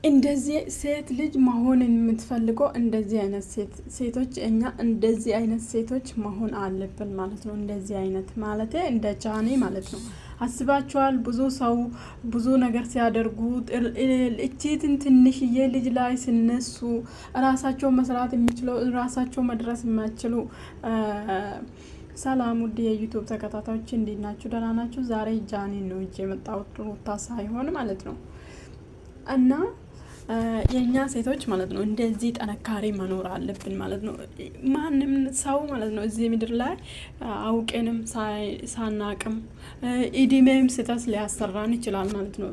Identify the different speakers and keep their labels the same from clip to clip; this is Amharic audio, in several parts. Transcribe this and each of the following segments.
Speaker 1: እንደዚህ ሴት ልጅ መሆን የምትፈልገው እንደዚህ አይነት ሴቶች እኛ እንደዚህ አይነት ሴቶች መሆን አለብን ማለት ነው። እንደዚህ አይነት ማለት እንደ ጃኒ ማለት ነው። አስባችኋል? ብዙ ሰው ብዙ ነገር ሲያደርጉ እቺትን ትንሽዬ ልጅ ላይ ሲነሱ ራሳቸው መስራት የሚችለው ራሳቸው መድረስ የማይችሉ ሰላም ውድ የዩቲዩብ ተከታታዮች እንዴት ናችሁ? ደህና ናችሁ? ዛሬ ጃኒ ነው እጄ የመጣሁት ሩታ ሳይሆን ማለት ነው። እና የኛ ሴቶች ማለት ነው እንደዚህ ጠነካሪ መኖር አለብን ማለት ነው። ማንም ሰው ማለት ነው እዚህ ምድር ላይ አውቀንም ሳናቅም ኢዲሜም ስተስ ሊያሰራን ይችላል ማለት ነው።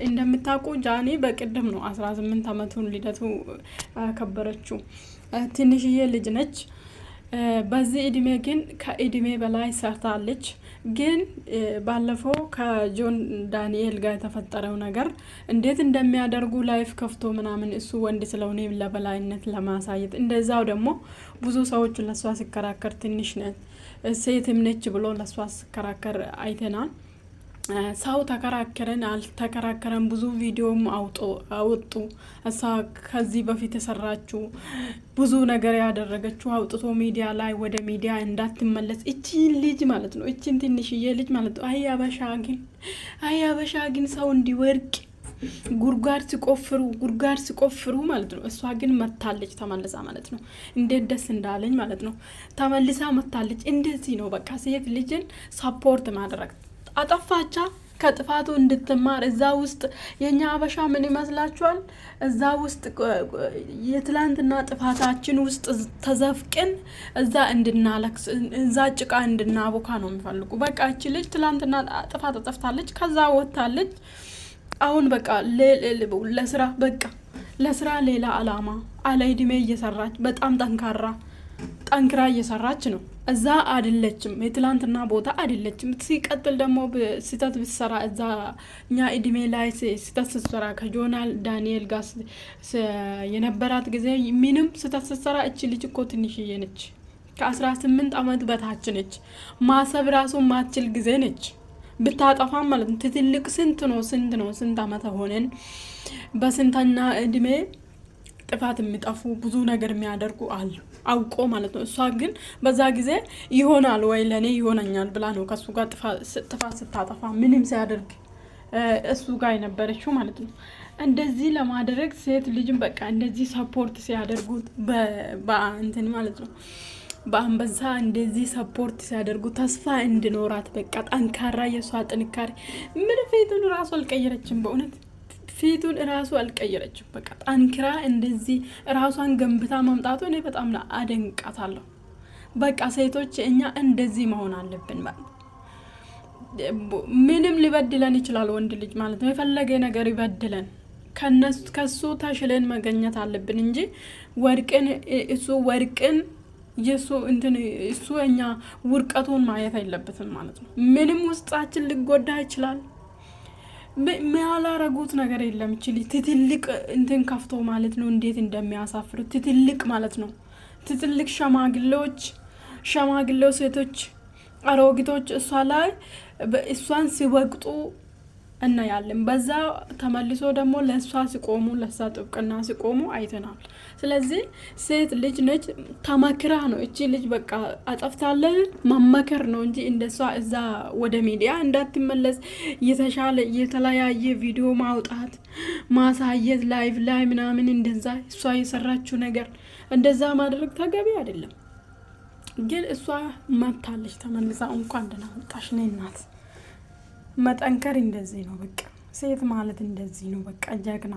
Speaker 1: እንደምታውቁ ጃኒ በቅድም ነው 18 አመቱን ልደቱ ከበረችው። ትንሽዬ ልጅ ነች። በዚህ እድሜ ግን ከእድሜ በላይ ሰርታለች። ግን ባለፈው ከጆን ዳንኤል ጋር የተፈጠረው ነገር እንዴት እንደሚያደርጉ ላይፍ ከፍቶ ምናምን እሱ ወንድ ስለሆነ ለበላይነት ለማሳየት እንደዛው ደግሞ ብዙ ሰዎች ለሷ ሲከራከር ትንሽ ነች ሴትም ነች ብሎ ለሷ ሲከራከር አይተናል። ሰው ተከራከረን አልተከራከረን ብዙ ቪዲዮም አውጡ። እሷ ከዚህ በፊት የሰራችው ብዙ ነገር ያደረገችው አውጥቶ ሚዲያ ላይ ወደ ሚዲያ እንዳትመለስ እቺ ልጅ ማለት ነው። እቺን ትንሽዬ ልጅ ማለት ነው። አይ አበሻ ግን ሰው እንዲወርቅ ጉርጓድ ሲቆፍሩ ማለት ነው። እሷ ግን መታለች ተመልሳ ማለት ነው። እንዴት ደስ እንዳለኝ ማለት ነው። ተመልሳ መታለች። እንደዚህ ነው በቃ ሴት ልጅን ሰፖርት ማድረግ። አጠፋቻ ከጥፋቱ እንድትማር እዛ ውስጥ የኛ አበሻ ምን ይመስላችኋል? እዛ ውስጥ የትላንትና ጥፋታችን ውስጥ ተዘፍቅን እዛ እንድናለክስ እዛ ጭቃ እንድናቦካ ነው የሚፈልጉ። በቃ እቺ ልጅ ትላንትና ጥፋት አጠፍታለች፣ ከዛ ወጣለች። አሁን በቃ ለስራ ሌላ አላማ አለ እድሜ እየሰራች በጣም ጠንክራ እየሰራች ነው። እዛ አይደለችም፣ የትላንትና ቦታ አይደለችም። ሲቀጥል ደግሞ ስህተት ብትሰራ እዛ እኛ እድሜ ላይ ስህተት ስትሰራ ከጆናል ዳንኤል ጋር የነበራት ጊዜ ምንም ስህተት ስትሰራ እቺ ልጅ እኮ ትንሽዬ ነች፣ ከ18 አመት በታች ነች። ማሰብ ራሱ ማትችል ጊዜ ነች ብታጠፋም ማለት ነው። ትልቅ ስንት አመት ሆነን በስንተኛ እድሜ ጥፋት የሚጠፉ ብዙ ነገር የሚያደርጉ አሉ አውቆ ማለት ነው። እሷ ግን በዛ ጊዜ ይሆናል ወይ ለኔ ይሆነኛል ብላ ነው ከሱ ጋር ጥፋት ስታጠፋ ምንም ሲያደርግ እሱ ጋር የነበረችው ማለት ነው። እንደዚህ ለማድረግ ሴት ልጅን በቃ እንደዚህ ሰፖርት ሲያደርጉት በእንትን ማለት ነው በአንበሳ እንደዚህ ሰፖርት ሲያደርጉ ተስፋ እንድኖራት በቃ ጠንካራ የሷ ጥንካሬ ምን ፊቱን ራሱ አልቀየረችም። በእውነት ፊቱን ራሱ አልቀየረችም። በቃ ጠንክራ እንደዚህ ራሷን ገንብታ መምጣቱ እኔ በጣም አደንቃታለሁ። በቃ ሴቶች እኛ እንደዚህ መሆን አለብን ማለት ምንም ሊበድለን ይችላል ወንድ ልጅ ማለት ነው። የፈለገ ነገር ይበድለን ከሱ ተሽለን መገኘት አለብን እንጂ ወርቅን እሱ እኛ ውርቀቱን ማየት አይለበትም ማለት ነው። ምንም ውስጣችን ሊጎዳ ይችላል። የሚያላረጉት ነገር የለም። እቺ ትትልቅ እንትን ከፍቶ ማለት ነው እንዴት እንደሚያሳፍሩ ትትልቅ ማለት ነው። ትትልቅ ሸማግሌው ሴቶች አሮጊቶች እሷ ላይ እሷን ሲወቅጡ እናያለን። በዛ ተመልሶ ደግሞ ለሷ ሲቆሙ ለሷ ጥብቅና ሲቆሙ አይተናል። ስለዚህ ሴት ልጅ ነች፣ ተመክራ ነው እቺ ልጅ በቃ አጠፍታለች መመከር ነው እንጂ እንደሷ እዛ ወደ ሚዲያ እንዳትመለስ የተለያየ ቪዲዮ ማውጣት ማሳየት ላይቭ ላይ ምናምን እንደዛ እሷ የሰራችው ነገር እንደዛ ማድረግ ተገቢ አይደለም። ግን እሷ መታለች ተመልሳ እንኳን ደህና መጣሽ ነይ እናት። መጠንከር እንደዚህ ነው በቃ ሴት ማለት እንደዚህ ነው በቃ ጀግና